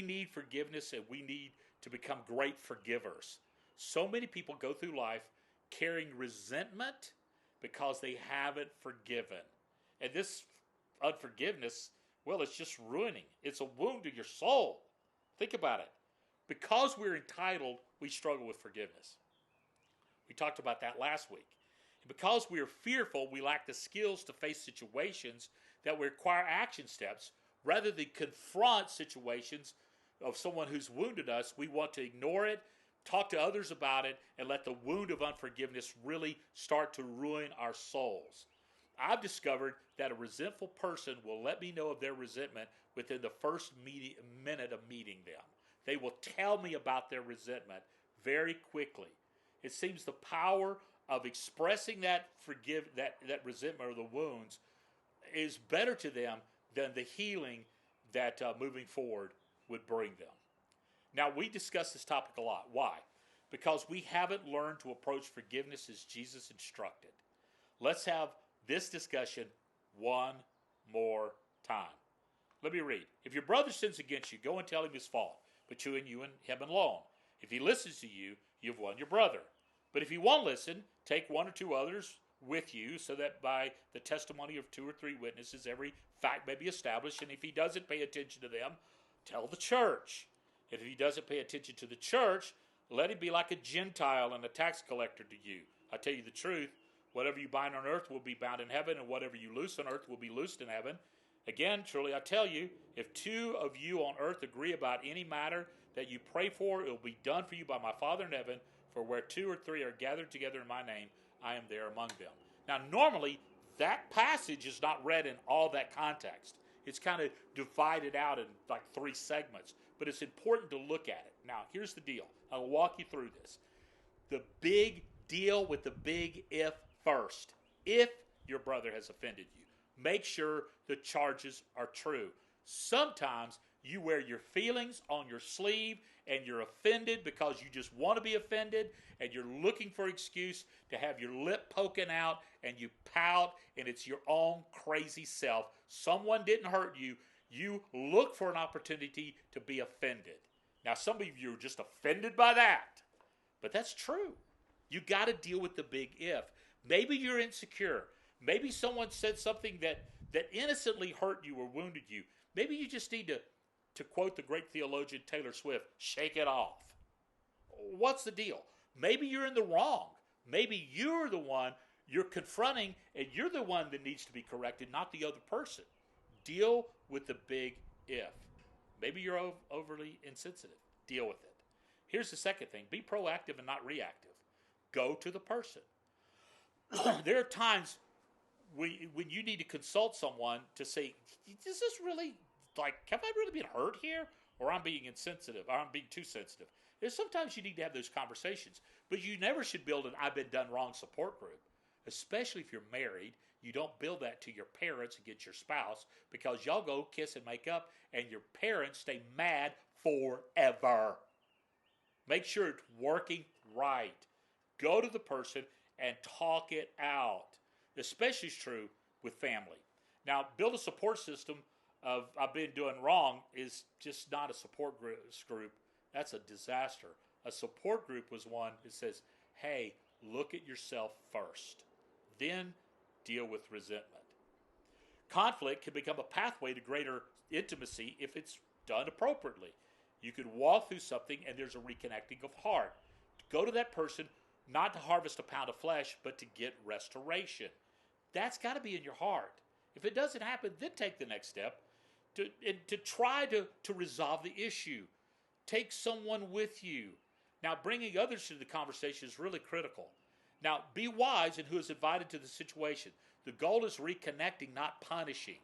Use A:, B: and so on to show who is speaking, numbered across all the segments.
A: need forgiveness and we need to become great forgivers. So many people go through life carrying resentment because they haven't forgiven. And this unforgiveness, well, it's just ruining. It's a wound to your soul. Think about it. Because we're entitled, we struggle with forgiveness. We talked about that last week. Because we are fearful, we lack the skills to face situations that require action steps. Rather than confront situations of someone who's wounded us, we want to ignore it, talk to others about it, and let the wound of unforgiveness really start to ruin our souls. I've discovered that a resentful person will let me know of their resentment within the first minute of meeting them. They will tell me about their resentment very quickly. It seems the power of expressing that resentment or the wounds is better to them than the healing that moving forward would bring them. Now, we discuss this topic a lot. Why? Because we haven't learned to approach forgiveness as Jesus instructed. Let's have this discussion one more time. Let me read. If your brother sins against you, go and tell him his fault, between you and him alone. If he listens to you, you've won your brother. But if he won't listen, take one or two others with you, so that by the testimony of 2 or 3 witnesses, every fact may be established. And if he doesn't pay attention to them, tell the church. And if he doesn't pay attention to the church, let him be like a Gentile and a tax collector to you. I tell you the truth, whatever you bind on earth will be bound in heaven, and whatever you loose on earth will be loosed in heaven. Again, truly I tell you, if 2 of you on earth agree about any matter that you pray for, it will be done for you by my Father in heaven. For where 2 or 3 are gathered together in my name, I am there among them. Now, normally, that passage is not read in all that context. It's kind of divided out in like 3 segments. But it's important to look at it. Now, here's the deal. I'll walk you through this. The big deal with the big if first. If your brother has offended you, make sure the charges are true. Sometimes you wear your feelings on your sleeve and you're offended because you just want to be offended and you're looking for an excuse to have your lip poking out and you pout and it's your own crazy self. Someone didn't hurt you. You look for an opportunity to be offended. Now, some of you are just offended by that, but that's true. You got to deal with the big if. Maybe you're insecure. Maybe someone said something that innocently hurt you or wounded you. Maybe you just need to quote the great theologian Taylor Swift, shake it off. What's the deal? Maybe you're in the wrong. Maybe you're the one you're confronting and you're the one that needs to be corrected, not the other person. Deal with the big if. Maybe you're overly insensitive. Deal with it. Here's the second thing. Be proactive and not reactive. Go to the person. There are times when you need to consult someone to say, is this really, like, have I really been hurt here? Or I'm being insensitive, or I'm being too sensitive. There's sometimes you need to have those conversations. But you never should build an I've been done wrong support group. Especially if you're married, you don't build that to your parents and get your spouse, because y'all go kiss and make up and your parents stay mad forever. Make sure it's working right. Go to the person and talk it out. Especially true with family. Now, build a support system of I've been doing wrong is just not a support group. That's a disaster. A support group was one that says, hey, look at yourself first. Then deal with resentment. Conflict can become a pathway to greater intimacy if it's done appropriately. You could walk through something and there's a reconnecting of heart. Go to that person not to harvest a pound of flesh, but to get restoration. That's got to be in your heart. If it doesn't happen, then take the next step to try to resolve the issue. Take someone with you. Now, bringing others to the conversation is really critical. Now, be wise in who is invited to the situation. The goal is reconnecting, not punishing.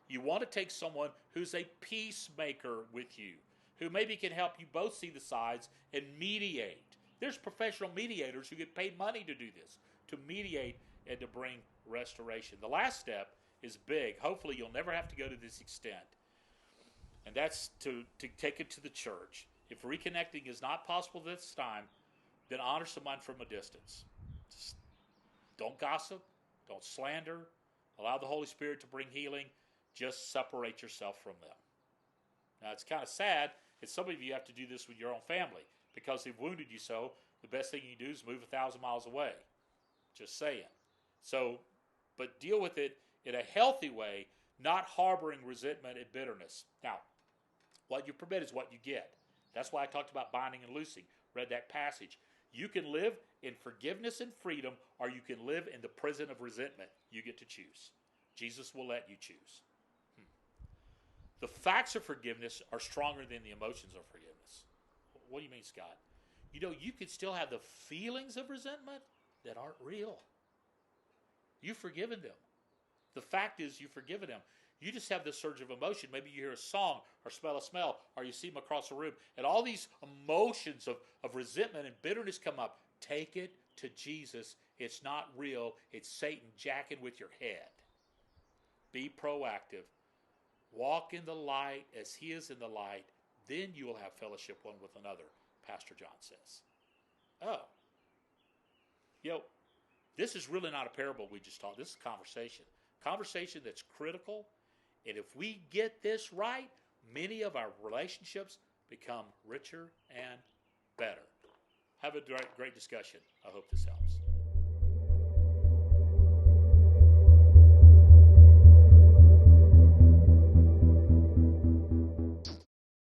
A: You want to take someone who's a peacemaker with you, who maybe can help you both see the sides and mediate. There's professional mediators who get paid money to do this, to mediate and to bring restoration. The last step is big. Hopefully you'll never have to go to this extent. And that's to take it to the church. If reconnecting is not possible this time, then honor someone from a distance. Just don't gossip. Don't slander. Allow the Holy Spirit to bring healing. Just separate yourself from them. Now, it's kind of sad And some of you have to do this with your own family because they've wounded you so. The best thing you can do is move 1,000 miles away. Just saying. So, but deal with it in a healthy way, not harboring resentment and bitterness. Now, what you permit is what you get. That's why I talked about binding and loosing. Read that passage. You can live in forgiveness and freedom, or you can live in the prison of resentment. You get to choose. Jesus will let you choose. The facts of forgiveness are stronger than the emotions of forgiveness. What do you mean, Scott? You know, you can still have the feelings of resentment that aren't real. You've forgiven them. The fact is you've forgiven them. You just have this surge of emotion. Maybe you hear a song or smell a smell or you see them across the room. And all these emotions of resentment and bitterness come up. Take it to Jesus. It's not real. It's Satan jacking with your head. Be proactive. Walk in the light as he is in the light. Then you will have fellowship one with another, Pastor John says. Oh. You know, this is really not a parable we just taught. This is conversation. Conversation that's critical. And if we get this right, many of our relationships become richer and better. Have a great discussion. I hope this helps.